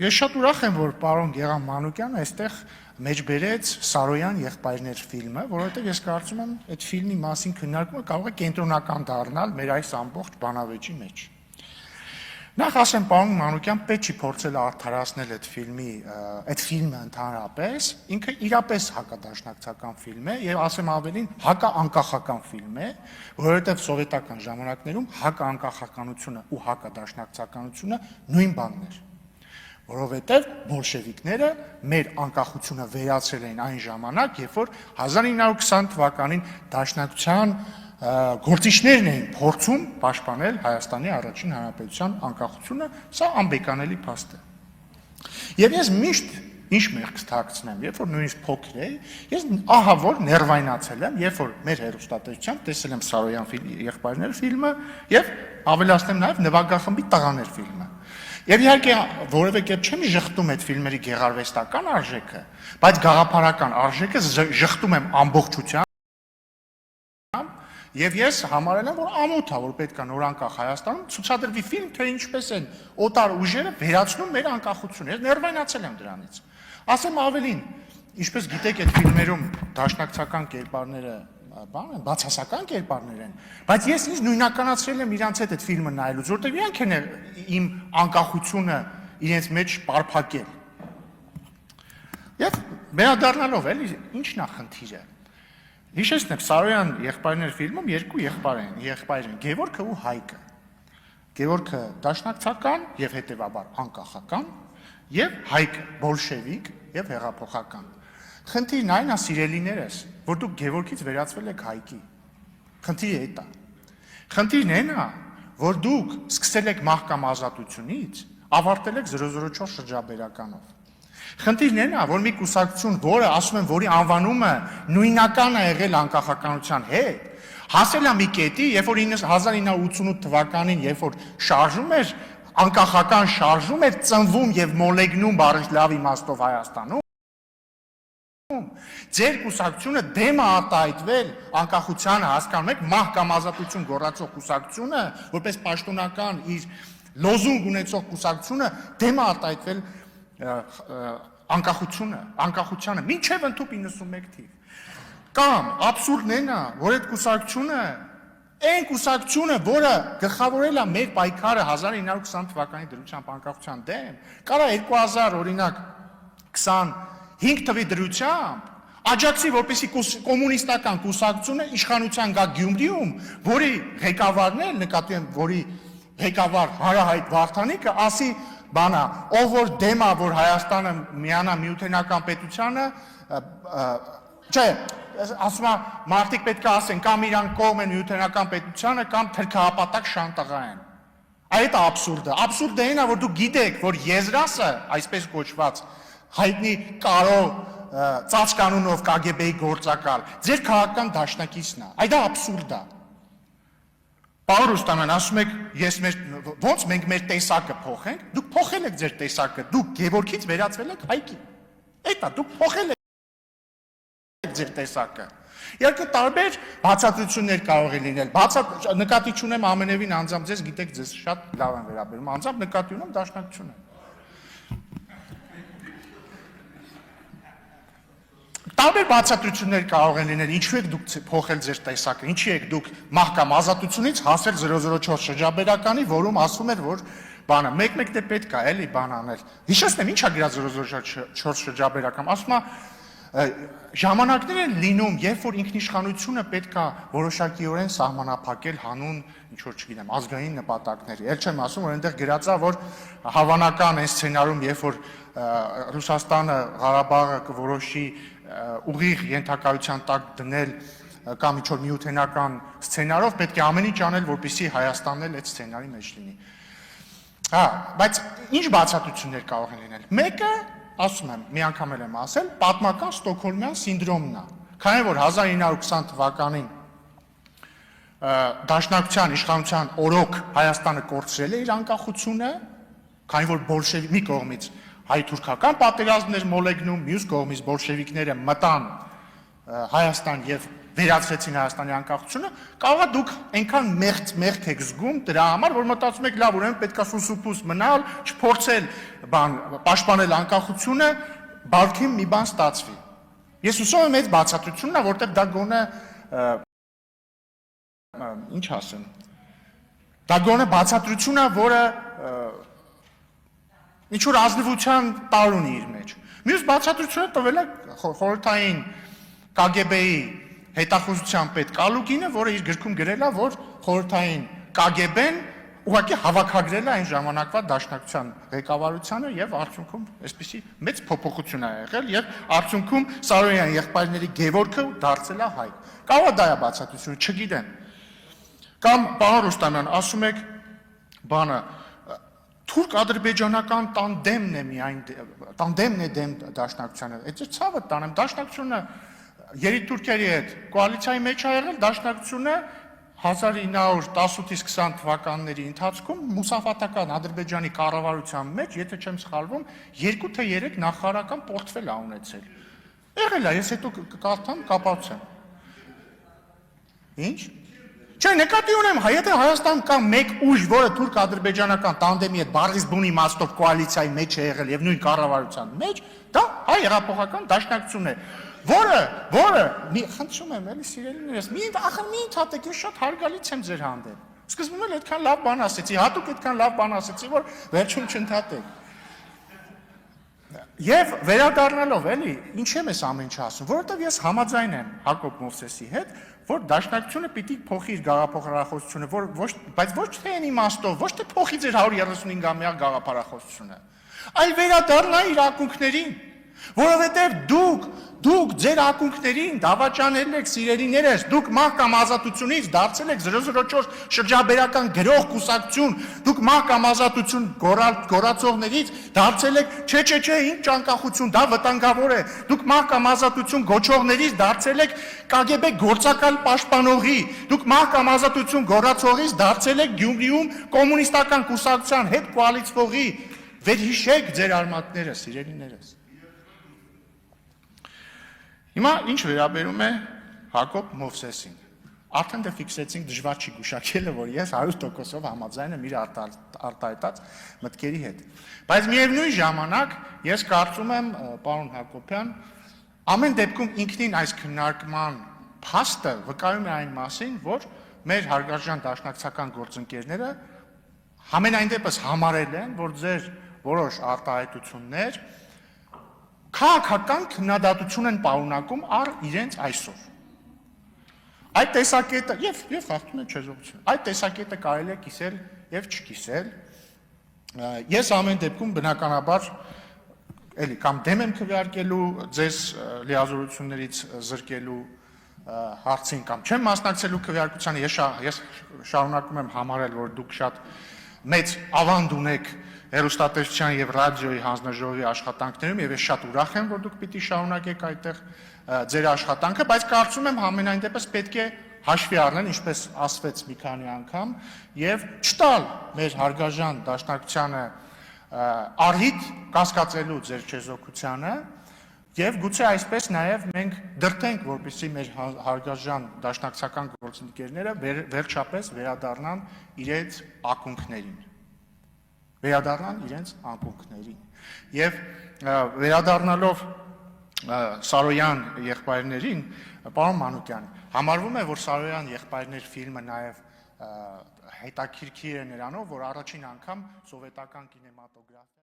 Ես շատ ուրախ եմ, որ պարոն Գեղամ Մանուկյանը այստեղ մեջ բերեց Սարոյան եղբայրներ ֆիլմը, որովհետև ես կարծում եմ, այդ ֆիլմի մասին քննարկումը կարող է կենտրոնական դառնալ մեր այս ամբողջ բանավեճի մեջ։ Նախ ասեմ, պարոն Մանուկյան պետք չի փորձել արդարացնել այդ ֆիլմը ընդհանրապես, ինքը իրապես հակադաշնակցական ֆիլմ է եւ ասեմ ավելին, հակաանկախական ֆիլմ է, որովհետեւ սովետական ժամանակներում հակաանկախականությունը ու հակադաշնակցականությունը նույն բանն էր, որովհետեւ բոլշևիկները մեր անկախությունը վերացրել էին այն ժամանակ, երբ որ 1920 թվականին դաշնակցության գործիչներն էին փորձում պաշտպանել Հայաստանի Առաջին Հանրապետության անկախությունը, սա անբեկանելի փաստ է։ Եւ ես միշտ ինչ մեղք թաքցնեմ, երբ որ նույնիսկ փոքր էի, ես ահա որ ներվայնացել եմ, երբ որ մեր հերոստատեսությամբ տեսել եմ Սարոյան եղբայրներ ֆիլմը եւ ավելացնեմ նաեւ նվագախմբի տղաներ ֆիլմը։ Եվ իհարկե որևէ կերպ չեմ ժխտում այդ ֆիլմերի գեղարվեստական արժեքը, բայց գաղափարական արժեքը ժխտում եմ ամբողջությամբ։ Եվ ես համարել եմ, որ ամոթ է, որ պետք է նոր անկախ Հայաստանում ցուցադրվի ֆիլմ, թե ինչպես են օտար ուժերը վերացնում մեր անկախությունը։ Ես ներվայնացել եմ դրանից։ Ասեմ ավելին, ինչպես գիտեք, այդ ֆիլմերում դաշնակցական կերպարները բացասական կերպարներ են, բայց ես ինձ նույնականացրել եմ իրանց հետ այդ ֆիլմը նայելուց, որտեղ իրանք են իմ անկախությունը իրենց մեջ պարփակել։ Եվ վերադառնալով էլի, ի՞նչն է խնդիրը։ Հիշեցնեք, Սարոյան եղբայրներ ֆիլմում երկու եղբայր են, Գևորգը ու Հայկը։ Գևորգը դաշնակցական եւ հետեւաբար անկախական, եւ Հայկը բոլշևիկ եւ հեղափոխական։ Խնդիրն այն է, սիրելիներս, որ դուք Գևորգից վերածվել եք Հայկի։ Խնդիրը այդ է։ Խնդիրն այն է, որ դուք սկսել եք մահկամ ազատությունից, ավարտել եք 004 շրջաբերականով։ Խնդիրն այն է, որ մի կուսակցություն, որը ասում են, որի անվանումը նույնական է եղել անկախականության հետ, հասել է մի կետի, երբ որ 1988 թվականին, երբ որ շարժում էր, անկախական շարժում էր ծնվում եւ մոլեգնում բառի լավ իմաստով Հայաստանում, ձեր կուսակցությունը դեմ է արտահայտվել անկախությանը, հասկանում եք, մահկամ ազատություն գոռացող կուսակցությունը, որպես պաշտոնական իր լոզունգ ունեցող կուսակցությունը դեմ է արտահայտվել անկախությանը, մինչև ընդཐུպ 91 թիվ։ Կամ աբսուրդն այն է, որ այդ կուսակցությունը, այն կուսակցությունը, որը գլխավորել է մեր պայքարը 1920 թվականի դրությամբ անկախության դեմ, կարա 2000 օրինակ 25 թվի դրությամբ աջակցի, որպեսզի կոմունիստական կուսակցությունը իշխանության գա Գյումրիում, որի ղեկավարն է, նկատի եմ, որի ղեկավար Հարահայտ Վարդանիկը ասի բանա, ով որ դեմ է, որ Հայաստանը միանա միութենական պետությանը, չէ, ասում է, մարդիկ պետք է ասեն, կամ իրան կողմ են միութենական պետությանը, կամ թրքահապատակ շանտաղա են։ Այդ է աբսուրդը։ Աբսուրդը այն է, որ դուք գիտեք, որ եզրասը, այսպես կոչված, հայտնի Կարո ծածկանունով KGB-ի գործակալ, ձեր քաղաքական դաշնակիցն է։ Այդ է աբսուրդ է։ Պարոն Ռուստամյան, ասում եք, ոնց մենք մեր տեսակը փոխենք, դուք փոխել եք ձեր տեսակը, դուք Գևորգից վերածվել եք Հայկի։ Այդ է, դուք փոխել եք ձեր տեսակը։ Իհարկե տարբեր բացատրություններ կարող է լինել։ Նկատի չունեմ ամենևին անձամբ ձեզ, գիտեք, ձեզ շատ լավ են վերաբերում, անձամբ նկատի ունեմ դաշնակցությունը։ Տարբեր բացատրություններ կարող են լինել, ինչու եք դուք փոխել ձեր տեսակը, ինչի եք դուք մահկամ ազատությունից հասել 004 շրջաբերականի, որում ասվում էր, որ բանը, մեկ-մեկ դե պետք է էլի բան անել։ Հիշեցնեմ, ի՞նչ է գրած 004 շրջաբերական, ասում է ժամանակներ են լինում, երբ որ ինքնիշխանությունը պետք է որոշակիորեն սահմանափակել հանուն, ինչ որ չգիտեմ, ազգային նպատակների։ Էլ չեմ ասում, որ այնտեղ գրած է, որ հավանական այն սցենարում, երբ որ Ռուսաստանը Ղարաբաղը կորոշի ուղիղ ենթակայության տակ դնել կամ ինչ-որ միութենական սցենարով պետք է ամեն ինչ անել, որպեսզի Հայաստանն էլ այդ սցենարի մեջ լինի։ Հա, բայց ինչ բացատրություններ կարող են լինել։ Մեկը, ասում եմ, մի անգամ եմ ասել, պատմական Ստոկհոլմյան սինդրոմն է։ Քանի որ 1920 թվականին դաշնակցության իշխանության օրոք Հայաստանը կորցրել է իր անկախությունը, քանի որ բոլշևիկի կողմից հայ-թուրքական պատերազմներ մոլեգնում, մյուս կողմից բոլշևիկները մտան Հայաստան եւ վերացրեցին Հայաստանի անկախությունը, կարող է դուք այնքան մեղք եք զգում դրա համար, որ մտածում եք լավ, ուրեմն պետքա սուսուփուս մնալ, չփորձել պաշտպանել անկախությունը, բալքին մի բան ստացվի։ Ես հուսով եմ այդ բացատրությունն է, որտեղ դա գոնե ինչ ասեմ։ Դա գոնե բացատրությունն է, որը ինչ որ ազնվության տար ունի իր մեջ։ Մյուս բացատրությունը տվել է խորհրդային KGB-ի հետախուզության պետ Կալուգինը, որը իր գրքում գրել է, որ խորհրդային KGB-ն ուղղակի հավաքագրել է այն ժամանակվա դաշնակցության ղեկավարությանը եւ արդյունքում այսպիսի մեծ փոփոխություն ա եղել եւ արդյունքում Սարոյան եղբայրների Գևորգը դարձել է հայ։ Կարող է դա է բացատրությունը, չգիտեմ։ Կամ պարոն Ռուստամյան, ասում եք բանը թուրք-ադրբեջանական տանդեմն է միայն տանդեմն է դեմ դաշնակցությանը։ Այդ ցավը տանեմ, դաշնակցությունը երիտուրքերի հետ կոալիցիայի մեջ ա եղել, դաշնակցությունը 1918-ից 20 թվականների ընթացքում մուսաֆաթական Ադրբեջանի կառավարության մեջ, եթե չեմ սխալվում, 2 թե 3 նախարարական պորտֆել ա ունեցել։ Եղել է, ես հետո կարդամ, կապացեմ։ Ինչ? Չէ, նկատի ունեմ, եթե Հայաստան կա մեկ ուժ, որը թուրք-ադրբեջանական տանդեմի հետ բառից բուն իմաստով կոալիցիայի մեջ է եղել եւ նույն կառավարության մեջ, դա հայ հեղափոխական դաշնակցությունն է, որը մի խնդրում եմ, էլի սիրելիներս, մի ընդհատեք, ես շատ հարգալից եմ ձեր հանդեպ։ Սկզբում էլ այդքան լավ բան ասեցի, հատուկ այդքան լավ բան ասեցի, որ վերջում չընդհատեք։ Եվ վերադառնալով, էլի, ինչ եմ ես ամեն ինչ ասում, որովհետև ես համաձայն եմ Հակոբ Մովսեսի հետ, որ դաշնակցությունը պիտի փոխի իր գաղափարախոսությունը, բայց ոչ թե այն իմաստով, ոչ թե փոխի ձեր 135-ամյա գաղափարախոսությունը, այլ վերադառնա իր ակունքներին, որովհետև դուք ձեր ակունքներին դավաճանել եք սիրելիներս, դուք մահկամ ազատությունից դարձել եք 004 շրջաբերական գրող կուսակցություն, դուք մահկամ ազատություն գոռացողներից դարձել եք չէ, ինչ անկախություն, դա վտանգավոր է, դուք մահկամ ազատություն գոչողներից դարձել եք KGB գործակալ պաշտպանողի, դուք մահկամ ազատություն գոռացողից դարձել եք Գյումրիում կոմունիստական կուսակցության հետ կոալիցվողի, վերհիշեք ձեր արմատները, սիրելիներս։ Հիմա ինչ վերաբերում է Հակոբ Մովսեսին, արդեն դե ֆիքսեցինք դժվար չի գուշակելը, որ ես 100%-ով համաձայն եմ իր արտահայտած մտքերի հետ, բայց միևնույն ժամանակ ես կարծում եմ, պարոն Հակոբյան, ամեն դեպքում ինքնին այս քննարկման փաստը վկայում է այն մասին, որ մեր հարգարժան դաշնակցական գործընկերները համենայն դեպս համարել են, որ ձեր որոշ արտահայտություններ քաղաքական քննադատություն են պարունակում առ իրենց այսօր։ Այդ տեսակետը եւ խախտում է չեզոքությունը։ Այդ տեսակետը կարելի է կիսել եւ չկիսել։ Ես ամեն դեպքում բնականաբար էլի կամ դեմ եմ քվեարկելու ձեզ լիազորություններից զրկելու հարցին կամ չեմ մասնակցելու քվեարկությանը, ես շարունակում եմ համարել, որ դուք շատ մեծ ավանդ ունեք հեռուստատեսության եւ ռադիոյի հանձնաժողովի աշխատանքներում եւ ես շատ ուրախ եմ, որ դուք պիտի շարունակեք այդտեղ ձեր աշխատանքը, բայց կարծում եմ համենայն դեպս պետք է հաշվի առնել, ինչպես ասվեց մի քանի անգամ, եւ չտալ մեր հարգարժան դաշնակցությանը առիթ կասկածելու ձեր չեզոքությանը եւ գուցե այսպես նաեւ մենք դրդենք, որպեսզի մեր հարգարժան դաշնակցական գործընկերները վերջապես վերադառնան իրենց ակունքներին։ Եվ վերադառնալով Սարոյան եղբայրներին, պարոն Մանուկյան, համարվում է, որ Սարոյան եղբայրներ ֆիլմը նաև հետաքրքիր է նրանով, որ առաջին անգամ սովետական կինեմատոգրաֆիա